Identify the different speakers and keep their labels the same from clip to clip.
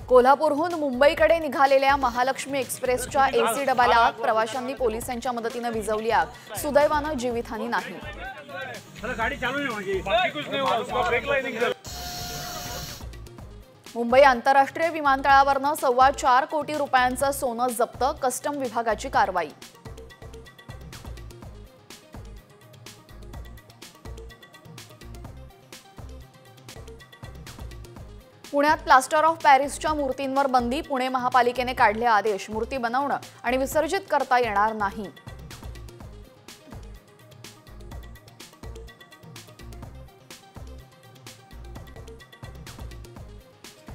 Speaker 1: कोल्हापूरहून मुंबईकडे निघालेल्या महालक्ष्मी एक्सप्रेसच्या एसी डब्याला आग, प्रवाशांनी पोलिसांच्या मदतीने विझवली आग। सुदैवाने जीवितहानी नाही। मुंबई आंतरराष्ट्रीय विमानतळावरनं 4.25 कोटी रुपयांचं सोनं जप्त, कस्टम विभागाची कारवाई। पुण्यात प्लास्टर ऑफ पॅरिसच्या मूर्तींवर बंदी, पुणे महापालिकेने काढले आदेश, मूर्ती बनवणं आणि विसर्जित करता येणार नाही।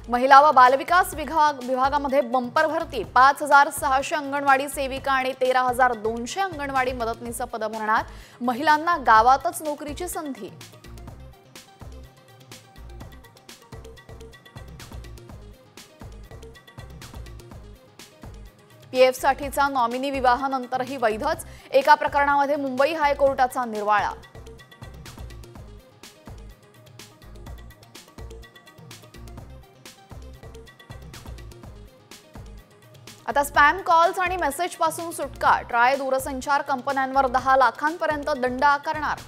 Speaker 1: महिला व बालविकास विभागामध्ये बंपर भरती, 5,600 अंगणवाडी सेविका आणि 13,200 अंगणवाडी मदतनीस पद भरणार, महिलांना गावातच नोकरीची संधी। पीएफ साठीचा नॉमिनी विवाहानंतरही वैधच, एका प्रकरणामध्ये मुंबई हायकोर्टाचा निर्वाळा। आता स्पॅम कॉल्स आणि मेसेज पासून सुटका, ट्राय दूरसंचार कंपन्यांवर 10 लाखांपर्यंत दंड आकारणार।